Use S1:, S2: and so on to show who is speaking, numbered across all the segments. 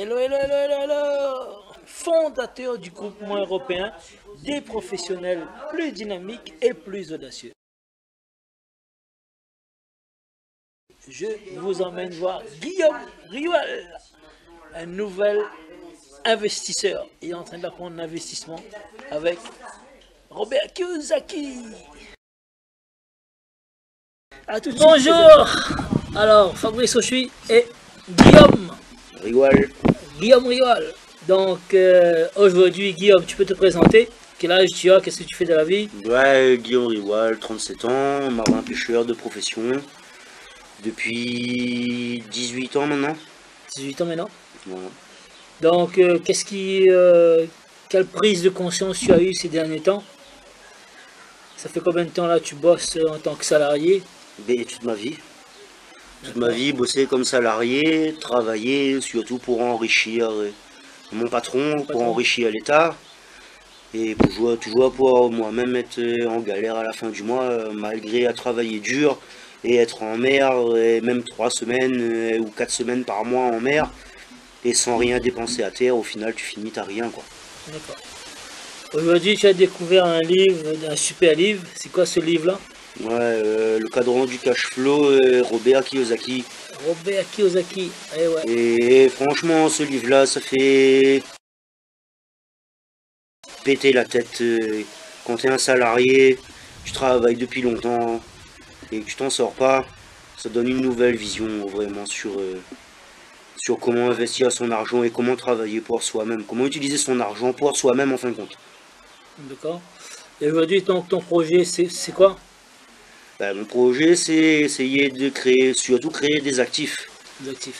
S1: Hello, hello, hello, hello, hello. Fondateur du groupement européen des professionnels plus dynamiques et plus audacieux. Je vous emmène voir Guillaume Rioual, un nouvel investisseur. Il est en train d'apprendre l'investissement avec Robert Kiyosaki. À tout de suite. Bonjour. Alors, Fabrice Auchui et Guillaume
S2: Rioual.
S1: Guillaume Rioual. Donc, aujourd'hui, Guillaume, tu peux te présenter? Quel âge tu as? Qu'est-ce que tu fais de la vie?
S2: Ouais, Guillaume Rioual, 37 ans, marin pêcheur de profession. Depuis 18 ans maintenant.
S1: 18 ans maintenant.
S2: Voilà.
S1: Donc, quelle prise de conscience tu as eu ces derniers temps? Ça fait combien de temps là tu bosses en tant que salarié?
S2: Ben, toute ma vie. Toute ma vie, bosser comme salarié, travailler, surtout pour enrichir mon patron, pour enrichir l'État. Et pour toujours pouvoir moi-même être en galère à la fin du mois, malgré à travailler dur et être en mer, et même 3 semaines ou 4 semaines par mois en mer, et sans rien dépenser à terre, au final tu finis, t'as rien quoi.
S1: D'accord. Aujourd'hui tu as découvert un livre, un super livre. C'est quoi ce livre-là?
S2: Ouais, le cadran du cash flow, Robert Kiyosaki.
S1: Robert Kiyosaki, ouais.
S2: Et franchement, ce livre-là, ça fait péter la tête. Quand tu es un salarié, tu travailles depuis longtemps et que tu t'en sors pas, ça donne une nouvelle vision vraiment sur comment investir son argent et comment travailler pour soi-même, comment utiliser son argent pour soi-même en fin de compte.
S1: D'accord. Et aujourd'hui, ton projet, c'est quoi?
S2: Ben, mon projet, c'est essayer de surtout créer des actifs.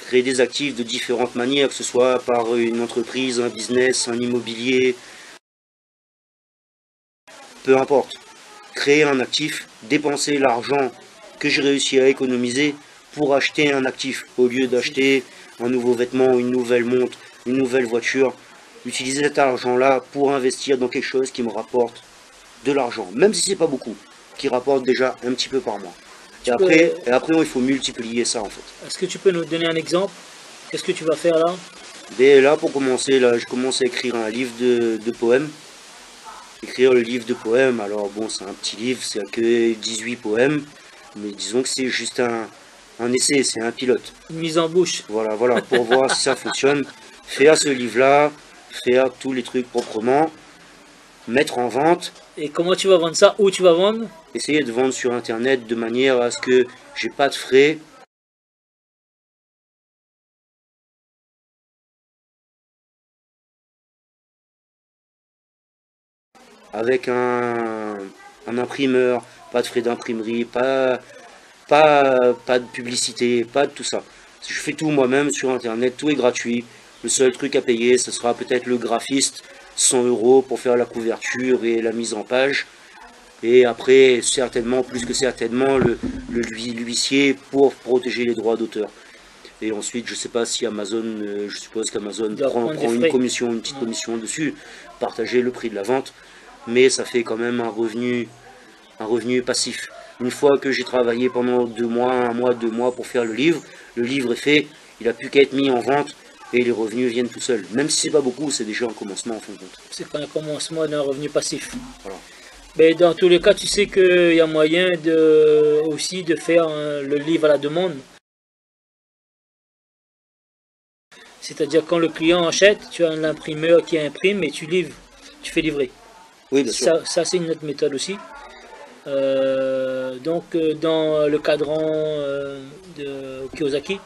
S2: Créer des actifs de différentes manières, que ce soit par une entreprise, un business, un immobilier, peu importe. Créer un actif, dépenser l'argent que j'ai réussi à économiser pour acheter un actif, au lieu d'acheter un nouveau vêtement, une nouvelle montre, une nouvelle voiture. Utiliser cet argent-là pour investir dans quelque chose qui me rapporte de l'argent, même si c'est pas beaucoup, qui rapporte déjà un petit peu par mois. Et après, il faut multiplier ça en fait.
S1: Est-ce que tu peux nous donner un exemple? Qu'est-ce que tu vas faire là?
S2: Et là, pour commencer, là, je commence à écrire un livre de poèmes. Écrire le livre de poèmes, alors bon, c'est un petit livre, c'est que 18 poèmes, mais disons que c'est juste un essai, c'est un pilote.
S1: Une mise en bouche.
S2: Voilà, pour voir si ça fonctionne. Faire ce livre-là, faire tous les trucs proprement, mettre en vente.
S1: Et comment tu vas vendre ça? Où tu vas vendre?
S2: Essayer de vendre sur internet de manière à ce que j'ai pas de frais. Avec un imprimeur, pas de frais d'imprimerie, pas de publicité, pas de tout ça. Je fais tout moi-même sur internet, tout est gratuit. Le seul truc à payer, ce sera peut-être le graphiste, 100 € pour faire la couverture et la mise en page. Et après, certainement, plus que certainement, l'huissier pour protéger les droits d'auteur. Et ensuite, je sais pas si Amazon, je suppose qu'Amazon prend une commission, une petite commission dessus, partager le prix de la vente, mais ça fait quand même un revenu passif. Une fois que j'ai travaillé pendant 2 mois, 1 mois, 2 mois pour faire le livre est fait, il n'a plus qu'à être mis en vente et les revenus viennent tout seuls. Même si c'est pas beaucoup, c'est déjà un commencement en fin de compte.
S1: C'est un commencement d'un revenu passif.
S2: Voilà.
S1: Mais dans tous les cas, tu sais qu'il y a moyen aussi de faire le livre à la demande. C'est-à-dire quand le client achète, tu as un imprimeur qui imprime et tu livres, tu fais livrer.
S2: Oui, bien sûr.
S1: Ça c'est une autre méthode aussi. Donc dans le cadran de Kiyosaki,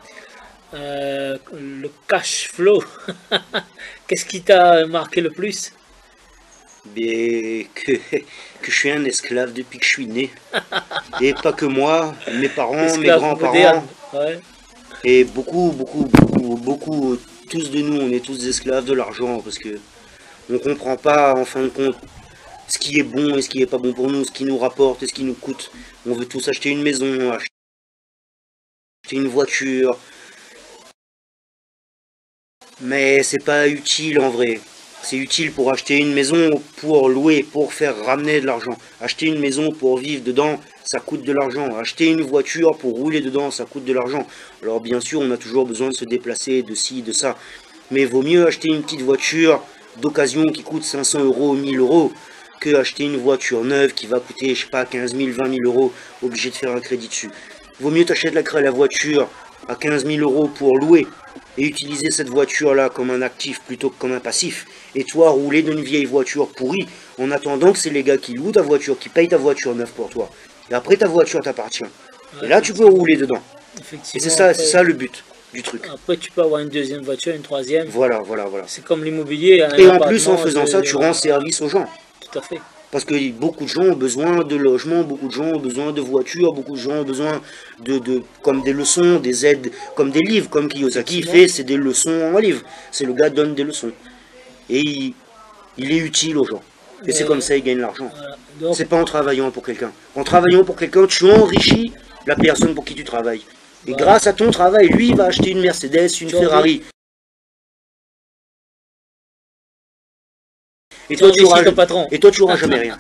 S1: le cash flow, qu'est-ce qui t'a marqué le plus?
S2: Mais que je suis un esclave depuis que je suis né. Et pas que moi, mes parents, mes grands-parents.
S1: Ouais.
S2: Et beaucoup, tous de nous, on est tous esclaves de l'argent parce que on comprend pas en fin de compte ce qui est bon et ce qui est pas bon pour nous, ce qui nous rapporte et ce qui nous coûte. On veut tous acheter une maison, acheter une voiture. Mais c'est pas utile en vrai. C'est utile pour acheter une maison, pour louer, pour faire ramener de l'argent. Acheter une maison pour vivre dedans, ça coûte de l'argent. Acheter une voiture pour rouler dedans, ça coûte de l'argent. Alors bien sûr, on a toujours besoin de se déplacer, de ci, de ça. Mais il vaut mieux acheter une petite voiture d'occasion qui coûte 500 euros, 1000 euros, que acheter une voiture neuve qui va coûter, je sais pas, 15 000, 20 000 euros, obligé de faire un crédit dessus. Il vaut mieux t'acheter la voiture à 15 000 euros pour louer et utiliser cette voiture-là comme un actif plutôt que comme un passif. Et toi, rouler d'une vieille voiture pourrie en attendant que c'est les gars qui louent ta voiture, qui payent ta voiture neuve pour toi. Et après, ta voiture t'appartient.
S1: Ouais,
S2: et là, tu peux rouler dedans. Et c'est ça,
S1: après,
S2: c'est ça le but du truc.
S1: après, tu peux avoir une deuxième voiture, une troisième.
S2: Voilà, voilà, voilà.
S1: C'est comme l'immobilier.
S2: Et en plus, en faisant ça, tu rends service aux gens.
S1: Tout à fait.
S2: Parce que beaucoup de gens ont besoin de logement, beaucoup de gens ont besoin de voitures, beaucoup de gens ont besoin comme des leçons, des aides, comme des livres, comme Kiyosaki fait, c'est des leçons en livre. C'est le gars qui donne des leçons. Et il est utile aux gens. Et c'est comme ça qu'il gagne l'argent. Voilà. C'est pas en travaillant pour quelqu'un. En travaillant pour quelqu'un, tu enrichis la personne pour qui tu travailles. Et voilà. Grâce à ton travail, lui, il va acheter une Mercedes, une Ferrari. Et toi, tu auras jamais rien.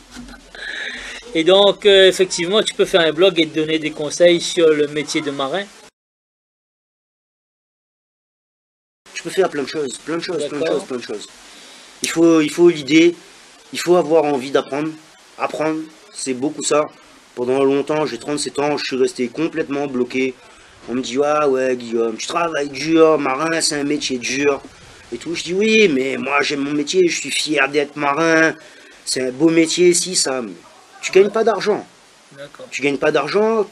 S1: Et donc, effectivement, tu peux faire un blog et te donner des conseils sur le métier de marin.
S2: Tu peux faire plein de choses, plein de choses, plein de choses, plein de choses. Il faut l'idée, il faut avoir envie d'apprendre. Apprendre, c'est beaucoup ça. Pendant longtemps, j'ai 37 ans, je suis resté complètement bloqué. On me dit, ah ouais, Guillaume, tu travailles dur, marin, c'est un métier dur. Et tout, je dis oui, mais moi j'aime mon métier, je suis fier d'être marin, c'est un beau métier, si ça. Mais tu gagnes pas d'argent. Tu gagnes pas d'argent,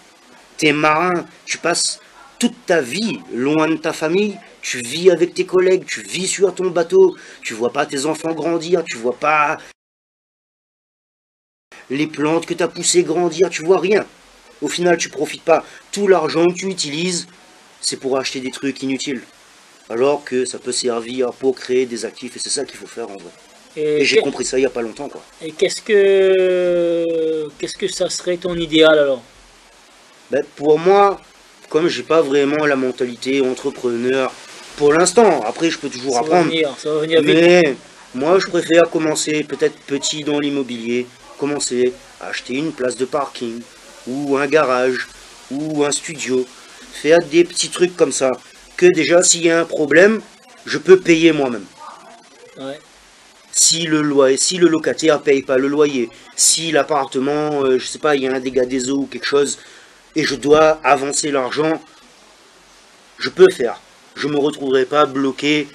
S2: tu es marin, tu passes toute ta vie loin de ta famille, tu vis avec tes collègues, tu vis sur ton bateau, tu vois pas tes enfants grandir, tu vois pas les plantes que tu as poussées grandir, tu vois rien. Au final, tu profites pas. Tout l'argent que tu utilises, c'est pour acheter des trucs inutiles. Alors que ça peut servir pour créer des actifs, et c'est ça qu'il faut faire en vrai. Et j'ai compris ça il n'y a pas longtemps, quoi.
S1: Et qu'est-ce que ça serait ton idéal alors?
S2: Ben, pour moi, comme j'ai pas vraiment la mentalité entrepreneur pour l'instant, après je peux toujours apprendre.
S1: Ça va venir vite.
S2: Mais moi je préfère commencer peut-être petit dans l'immobilier, commencer à acheter une place de parking, ou un garage, ou un studio, faire des petits trucs comme ça. Que déjà, s'il y a un problème, je peux payer moi-même.
S1: Ouais.
S2: Si le locataire ne paye pas le loyer, si l'appartement, je sais pas, il y a un dégât des eaux ou quelque chose, et je dois avancer l'argent, je peux le faire. Je ne me retrouverai pas bloqué,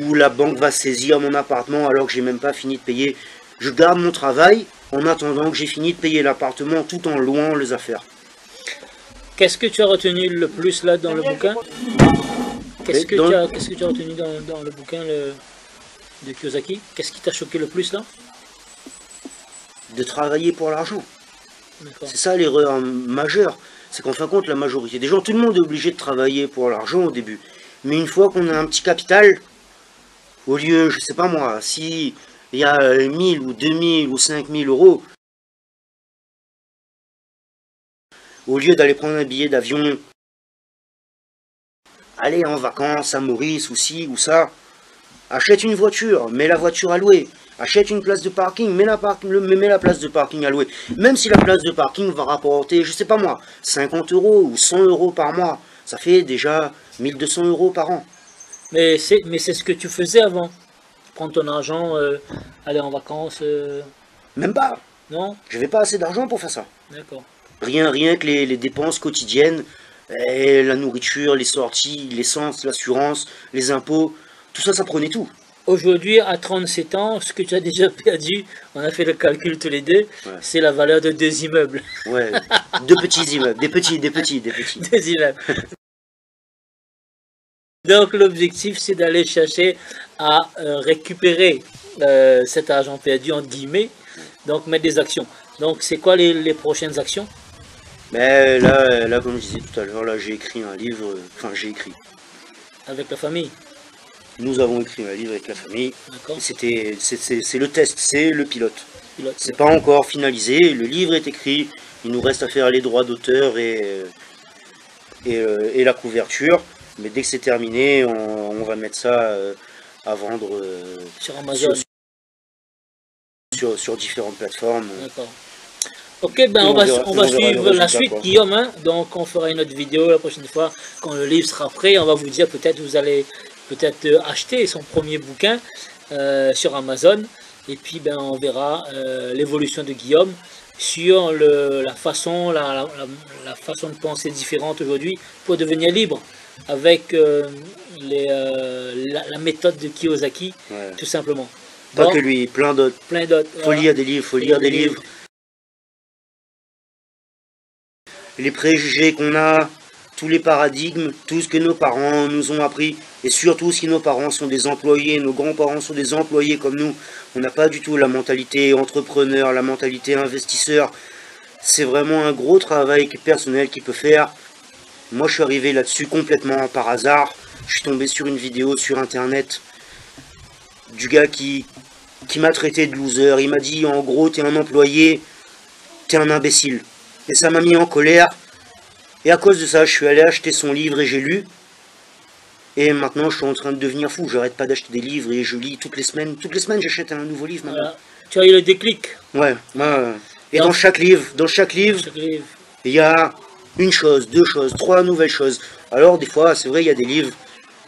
S2: où la banque va saisir mon appartement alors que j'ai même pas fini de payer. Je garde mon travail en attendant que j'ai fini de payer l'appartement tout en louant les affaires.
S1: Qu'est-ce que tu as retenu le plus là dans le bouquin? Qu'est-ce que tu as retenu dans le bouquin de Kiyosaki? Qu'est-ce qui t'a choqué le plus là?
S2: De travailler pour l'argent. C'est ça l'erreur majeure. C'est qu'en fin de compte, la majorité des gens, tout le monde est obligé de travailler pour l'argent au début. Mais une fois qu'on a un petit capital, au lieu, je sais pas moi, si il y a 1000 ou 2000 ou 5000 euros, au lieu d'aller prendre un billet d'avion, aller en vacances à Maurice ou ci ou ça, achète une voiture, mets la voiture à louer. Achète une place de parking, mets la place de parking à louer. Même si la place de parking va rapporter, je sais pas moi, 50 euros ou 100 euros par mois, ça fait déjà 1200 euros par an.
S1: Mais c'est ce que tu faisais avant. Prendre ton argent, aller en vacances.
S2: Même pas.
S1: Non.
S2: J'avais pas assez d'argent pour faire ça.
S1: D'accord.
S2: Rien que les dépenses quotidiennes, et la nourriture, les sorties, l'essence, l'assurance, les impôts, tout ça, ça prenait tout.
S1: Aujourd'hui, à 37 ans, ce que tu as déjà perdu, on a fait le calcul tous les deux, ouais. C'est la valeur de 2 immeubles.
S2: Ouais, 2 petits immeubles, des petits. 2
S1: immeubles. Donc l'objectif, c'est d'aller chercher à récupérer cet argent perdu, entre guillemets, donc mettre des actions. Donc c'est quoi les prochaines actions?
S2: Mais là, comme je disais tout à l'heure, là j'ai écrit un livre, j'ai écrit.
S1: Avec la famille?
S2: Nous avons écrit un livre avec la famille. C'est le test, c'est le pilote. C'est pas encore finalisé, le livre est écrit, il nous reste à faire les droits d'auteur et la couverture. Mais dès que c'est terminé, on va mettre ça à vendre
S1: sur Amazon,
S2: sur différentes plateformes.
S1: D'accord. Ok, ben on va suivre la suite, quoi. Guillaume, hein. Donc on fera une autre vidéo la prochaine fois, quand le livre sera prêt, on va vous dire peut-être vous allez peut-être acheter son premier bouquin sur Amazon. Et puis ben, on verra l'évolution de Guillaume sur la façon de penser différente aujourd'hui pour devenir libre avec la méthode de Kiyosaki, ouais. Tout simplement.
S2: Pas que lui, plein d'autres. Faut lire des livres, faut lire des livres. Les préjugés qu'on a, tous les paradigmes, tout ce que nos parents nous ont appris, et surtout si nos parents sont des employés, nos grands-parents sont des employés comme nous, on n'a pas du tout la mentalité entrepreneur, la mentalité investisseur. C'est vraiment un gros travail personnel qu'il peut faire. Moi, je suis arrivé là-dessus complètement par hasard. Je suis tombé sur une vidéo sur Internet du gars qui m'a traité de loser. Il m'a dit, en gros, t'es un employé, t'es un imbécile. Et ça m'a mis en colère. Et à cause de ça, je suis allé acheter son livre et j'ai lu. Et maintenant, je suis en train de devenir fou. J'arrête pas d'acheter des livres et je lis toutes les semaines. Toutes les semaines, j'achète un nouveau livre maintenant.
S1: Voilà. Tu as eu le déclic.
S2: Ouais. Et dans chaque livre, il y a une chose, deux choses, trois nouvelles choses. Alors, des fois, c'est vrai, il y a des livres,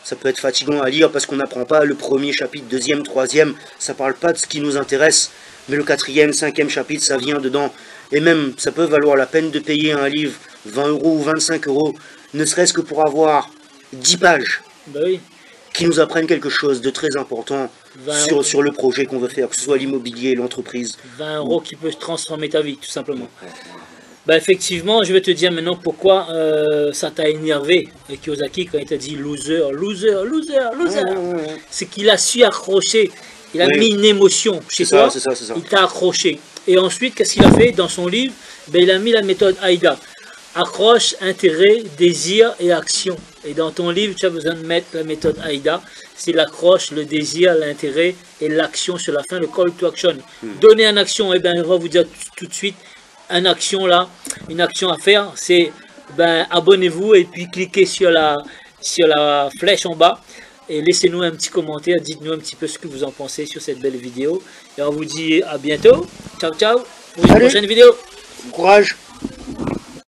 S2: ça peut être fatigant à lire parce qu'on n'apprend pas le premier chapitre, deuxième, troisième. Ça parle pas de ce qui nous intéresse. Mais le quatrième, cinquième chapitre, ça vient dedans. Et même, ça peut valoir la peine de payer un livre 20 € ou 25 €, ne serait-ce que pour avoir 10 pages
S1: bah oui.
S2: qui nous apprennent quelque chose de très important sur le projet qu'on veut faire, que ce soit l'immobilier, l'entreprise.
S1: 20 € qui peut transformer ta vie, tout simplement. Bah effectivement, je vais te dire maintenant pourquoi ça t'a énervé, Kiyosaki, quand il t'a dit loser. C'est qu'il a su accrocher. Il a mis une émotion chez toi,
S2: c'est ça.
S1: Il t'a accroché. Et ensuite, qu'est-ce qu'il a fait dans son livre? Ben, il a mis la méthode AIDA. Accroche, intérêt, désir et action. Et dans ton livre, tu as besoin de mettre la méthode AIDA. C'est l'accroche, le désir, l'intérêt et l'action sur la fin, le call to action. Donner une action, et ben, on va vous dire tout de suite, une action là, une action à faire, c'est ben, abonnez-vous et puis cliquez sur la flèche en bas. Et laissez-nous un petit commentaire, dites-nous un petit peu ce que vous en pensez sur cette belle vidéo. Et on vous dit à bientôt. Ciao, ciao, pour une prochaine vidéo.
S2: Bon courage.